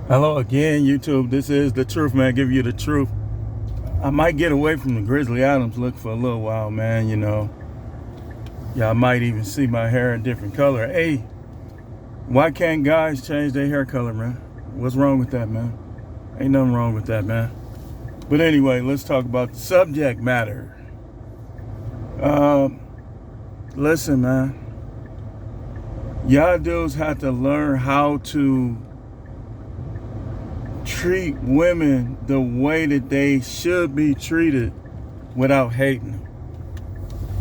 Hello again, YouTube. This is The Truth, man. Give you the truth. I might get away from the Grizzly Adams look for a little while, man. Y'all might even see my hair in different color. Hey, why can't guys change their hair color, man? What's wrong with that, man? Ain't nothing wrong with that, man. But anyway, let's talk about the subject matter. Listen, man. Y'all dudes have to learn how to treat women the way that they should be treated without hating them.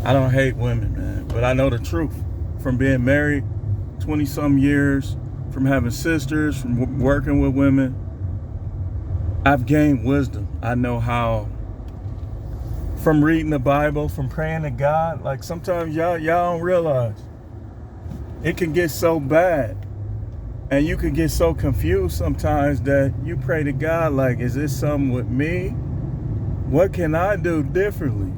I don't hate women, man, but I know the truth from being married 20 some years, from having sisters, from working with women. I've gained wisdom. I know how, from reading the Bible, from praying to God. Like sometimes y'all don't realize it can get so bad. And you could get so confused sometimes that you pray to God like, is this something with me? What can I do differently?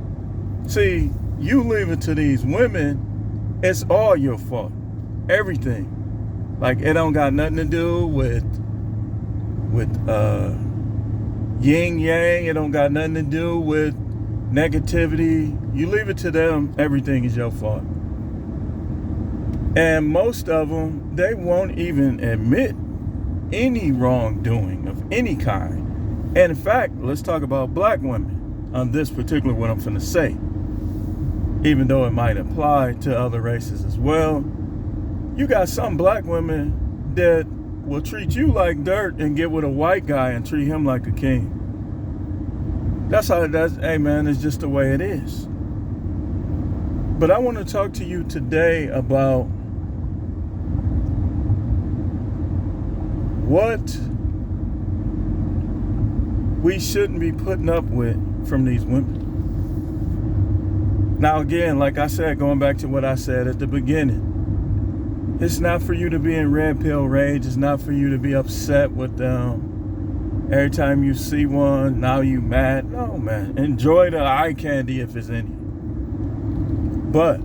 See, you leave it to these women, it's all your fault. Everything. Like, it don't got nothing to do with yin yang. It don't got nothing to do with negativity. You leave it to them, everything is your fault. And most of them, they won't even admit any wrongdoing of any kind. And in fact, let's talk about black women on this particular what I'm finna say. Even though it might apply to other races as well. You got some black women that will treat you like dirt and get with a white guy and treat him like a king. Hey man, it's just the way it is. But I want to talk to you today about what we shouldn't be putting up with from these women. Now again, like I said, going back to what I said at the beginning, it's not for you to be in red pill rage. It's not for you to be upset with them. Every time you see one, now you mad. No, man. Enjoy the eye candy if it's any. But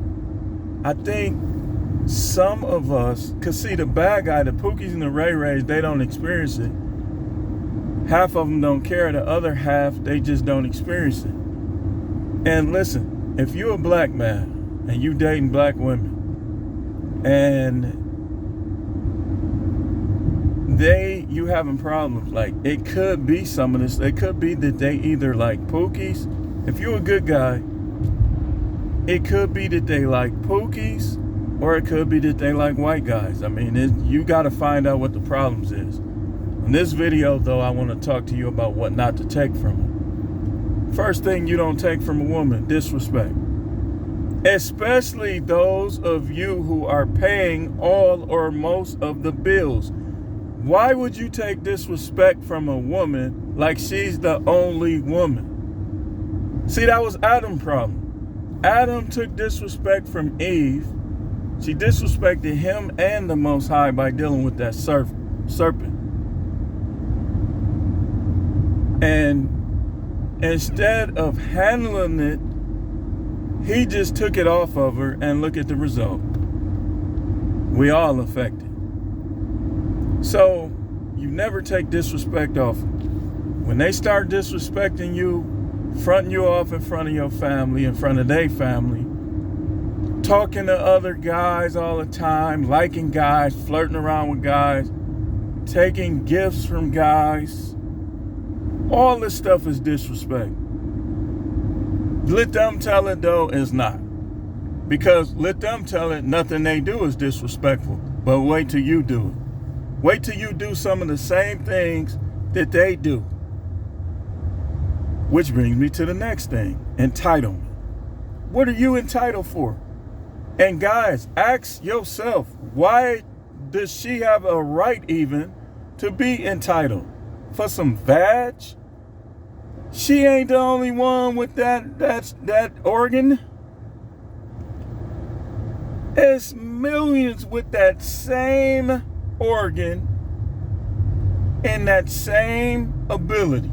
I think some of us, cause see the bad guy, the Pookies and the Ray Rays, they don't experience it. Half of them don't care. The other half, they just don't experience it. And listen, if you're a black man and you dating black women and you having problems, like it could be some of this. It could be that they either like Pookies. If you're a good guy, it could be that they like Pookies. Or it could be that they like white guys. I mean, you got to find out what the problems is. In this video, though, I want to talk to you about what not to take from them. First thing you don't take from a woman, disrespect. Especially those of you who are paying all or most of the bills. Why would you take disrespect from a woman like she's the only woman? See, that was Adam's problem. Adam took disrespect from Eve. She disrespected him and the Most High by dealing with that serpent. And instead of handling it, he just took it off of her and look at the result. We all affected. So you never take disrespect off. When they start disrespecting you, fronting you off in front of your family, in front of their family, talking to other guys all the time, liking guys, flirting around with guys, taking gifts from guys. All this stuff is disrespect. Let them tell it, though, it's not. Because let them tell it, nothing they do is disrespectful. But wait till you do it. Wait till you do some of the same things that they do. Which brings me to the next thing, entitlement. What are you entitled for? And guys, ask yourself, why does she have a right even to be entitled? For some vag? She ain't the only one with that organ. There's millions with that same organ and that same ability.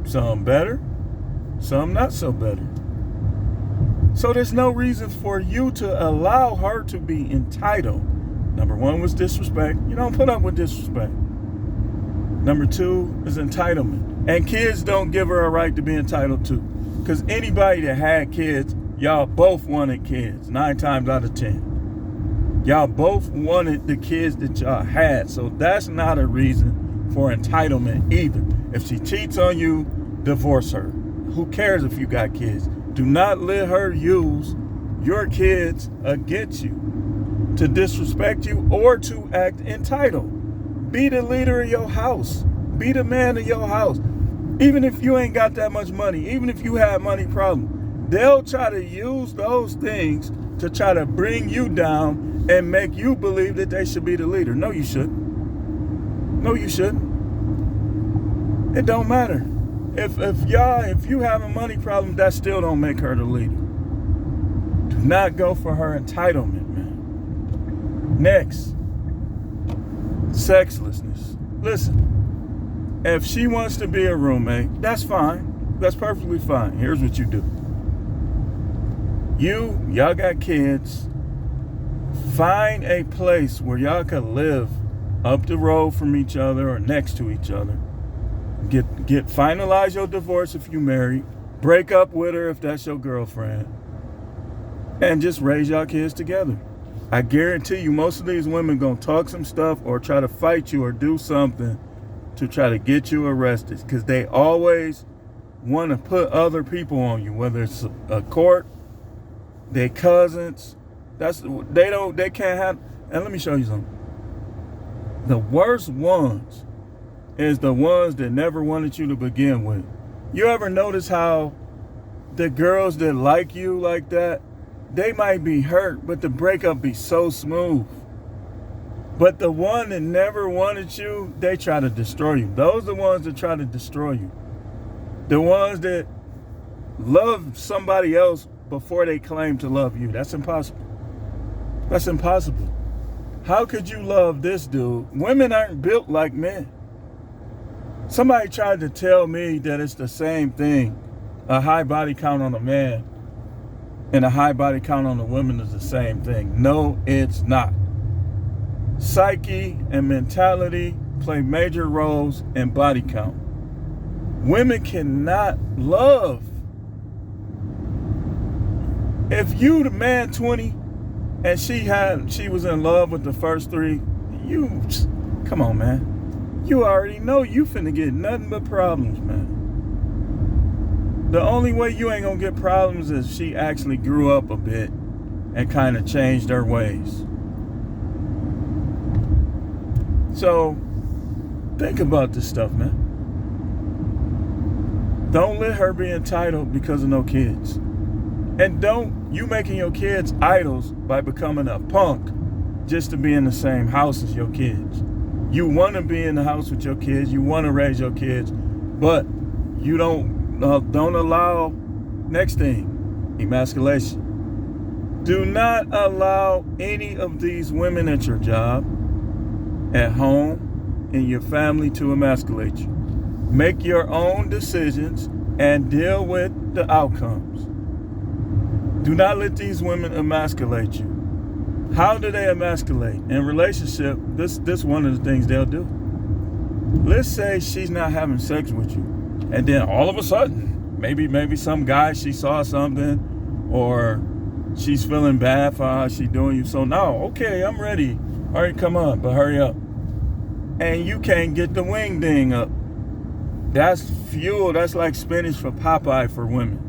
Some better, some not so better. So there's no reason for you to allow her to be entitled. Number one was disrespect. You don't put up with disrespect. Number 2 is entitlement. And kids don't give her a right to be entitled to. Because anybody that had kids, y'all both wanted kids, 9 times out of 10. Y'all both wanted the kids that y'all had. So that's not a reason for entitlement either. If she cheats on you, divorce her. Who cares if you got kids? Do not let her use your kids against you to disrespect you or to act entitled. Be the leader of your house. Be the man of your house. Even if you ain't got that much money, even if you have money problems, they'll try to use those things to try to bring you down and make you believe that they should be the leader. No, you shouldn't. No, you shouldn't. It don't matter. If you have a money problem, that still don't make her the leader. Do not go for her entitlement, man. Next, sexlessness. Listen, if she wants to be a roommate, that's fine. That's perfectly fine. Here's what you do. Y'all got kids. Find a place where y'all can live up the road from each other or next to each other. Finalize your divorce if you married. Break up with her if that's your girlfriend. And just raise y'all kids together. I guarantee you most of these women gonna talk some stuff or try to fight you or do something to try to get you arrested. Because they always want to put other people on you, whether it's a court, their cousins. They can't have. And let me show you something. The worst ones is the ones that never wanted you to begin with. You ever notice how the girls that like you like that, they might be hurt, but the breakup be so smooth. But the one that never wanted you, they try to destroy you. Those are the ones that try to destroy you. The ones that love somebody else before they claim to love you. That's impossible. That's impossible. How could you love this dude? Women aren't built like men. Somebody tried to tell me that it's the same thing. A high body count on a man and a high body count on a woman is the same thing. No, it's not. Psyche and mentality play major roles in body count. Women cannot love. If you the man 20 and she was in love with the first 3, come on, man. You already know you finna get nothing but problems, man. The only way you ain't gonna get problems is she actually grew up a bit and kind of changed her ways. So, think about this stuff, man. Don't let her be entitled because of no kids. And don't you making your kids idols by becoming a punk just to be in the same house as your kids. You want to be in the house with your kids. You want to raise your kids, but you don't allow. Next thing, emasculation. Do not allow any of these women at your job, at home, in your family to emasculate you. Make your own decisions and deal with the outcomes. Do not let these women emasculate you. How do they emasculate? In relationship, this one of the things they'll do. Let's say she's not having sex with you, and then all of a sudden, maybe some guy, she saw something, or she's feeling bad for how she's doing you. So now, okay, I'm ready. All right, come on, but hurry up. And you can't get the wing ding up. That's fuel. That's like spinach for Popeye for women.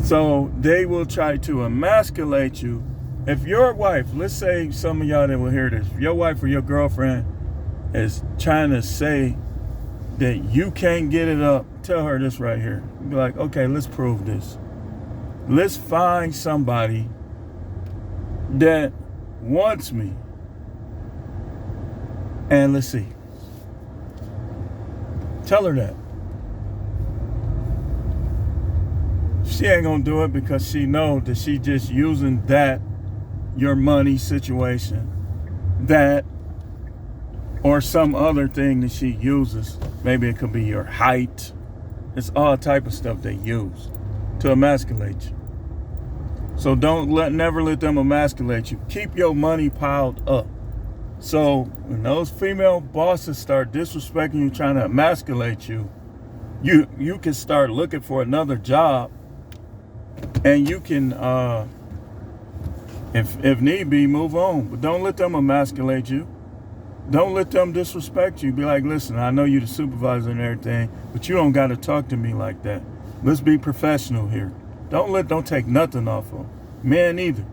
So they will try to emasculate you. If your wife, let's say some of y'all that will hear this, if your wife or your girlfriend is trying to say that you can't get it up, tell her this right here. Be like, okay, let's prove this. Let's find somebody that wants me. And let's see. Tell her that. She ain't gonna do it because she knows that she just using that, your money situation, that, or some other thing that she uses. Maybe it could be your height. It's all type of stuff they use to emasculate you. So never let them emasculate you. Keep your money piled up. So when those female bosses start disrespecting you, trying to emasculate you, you can start looking for another job, and you can, if need be, move on. But don't let them emasculate you. Don't let them disrespect you. Be like, listen, I know you're the supervisor and everything, but you don't got to talk to me like that. Let's be professional here. Don't take nothing off of them. Men either.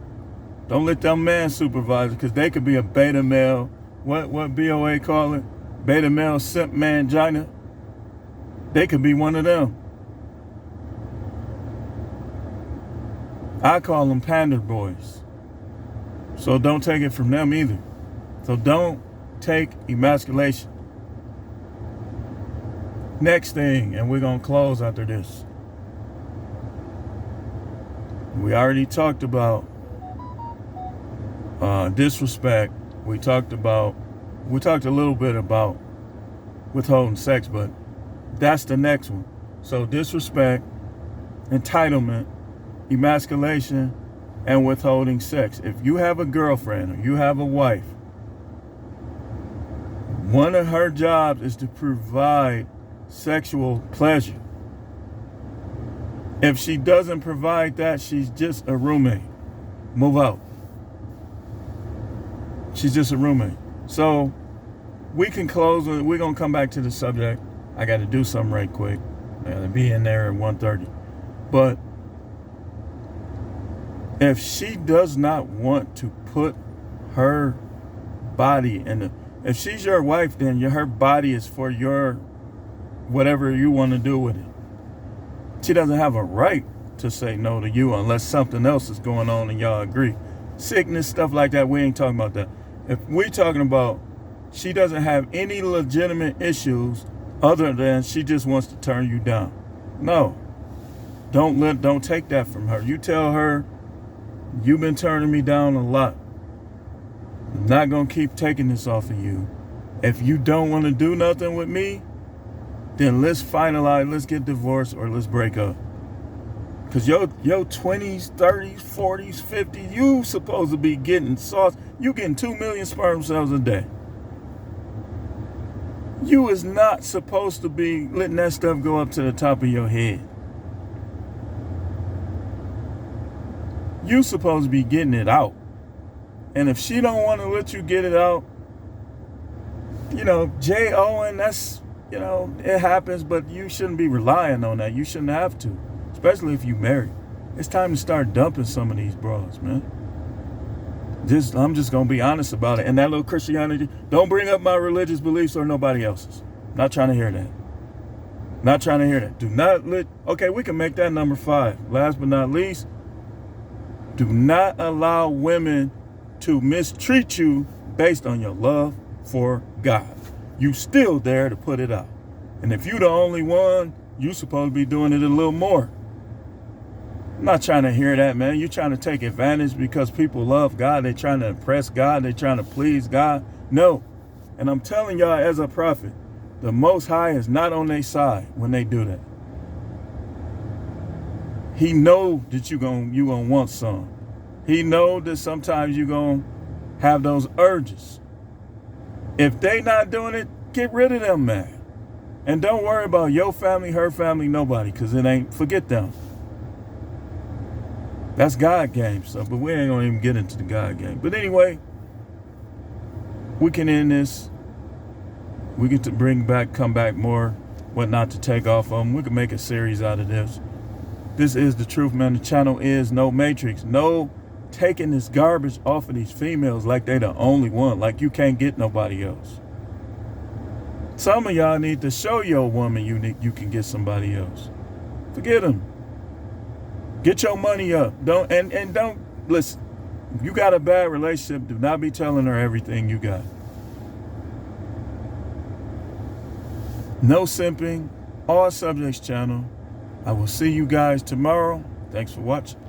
Don't let them man supervisors, because they could be a beta male. What BOA call it? Beta male simp mangina. They could be one of them. I call them pander boys. So don't take it from them either. So don't take emasculation. Next thing, and we're going to close after this. We already talked about disrespect. We talked a little bit about withholding sex, but that's the next one. So disrespect, entitlement, emasculation, and withholding sex. If you have a girlfriend or you have a wife, one of her jobs is to provide sexual pleasure. If she doesn't provide that, she's just a roommate. Move out. She's just a roommate. So we can close. We're going to come back to the subject. I got to do something right quick. I got to be in there at 1:30. But if she does not want to put her body in if she's your wife, then her body is for your whatever you want to do with it. She doesn't have a right to say no to you unless something else is going on and y'all agree. Sickness, stuff like that, we ain't talking about that. If we're talking about she doesn't have any legitimate issues other than she just wants to turn you down. No. Don't take that from her. You tell her, you've been turning me down a lot. I'm not going to keep taking this off of you. If you don't want to do nothing with me, then let's finalize, let's get divorced, or let's break up. Because your 20s, 30s, 40s, 50s, you supposed to be getting sauce. You getting 2 million sperm cells a day. You is not supposed to be letting that stuff go up to the top of your head. You supposed to be getting it out. And if she don't want to let you get it out, Jay Owen, that's, it happens, but you shouldn't be relying on that. You shouldn't have to, especially if you married. It's time to start dumping some of these bras, man. I'm just going to be honest about it. And that little Christianity, don't bring up my religious beliefs or nobody else's. Not trying to hear that. Not trying to hear that. Do not okay, we can make that number 5. Last but not least, do not allow women to mistreat you based on your love for God. You still there to put it out. And if you the only one, you supposed to be doing it a little more. I'm not trying to hear that, man. You're trying to take advantage because people love God. They're trying to impress God. They're trying to please God. No. And I'm telling y'all as a prophet, the Most High is not on their side when they do that. He know that you gonna want some. He know that sometimes you gonna have those urges. If they not doing it, get rid of them, man. And don't worry about your family, her family, nobody, because it ain't, forget them. That's God game stuff, but we ain't gonna even get into the God game. But anyway, we can end this. We get to come back more, what not to take off of them. We can make a series out of this. This is The Truth, man. The channel is no matrix. No taking this garbage off of these females like they the only one. Like you can't get nobody else. Some of y'all need to show your woman you can get somebody else. Forget them. Get your money up. Don't listen. If you got a bad relationship, do not be telling her everything you got. No simping. All Subjects channel. I will see you guys tomorrow. Thanks for watching.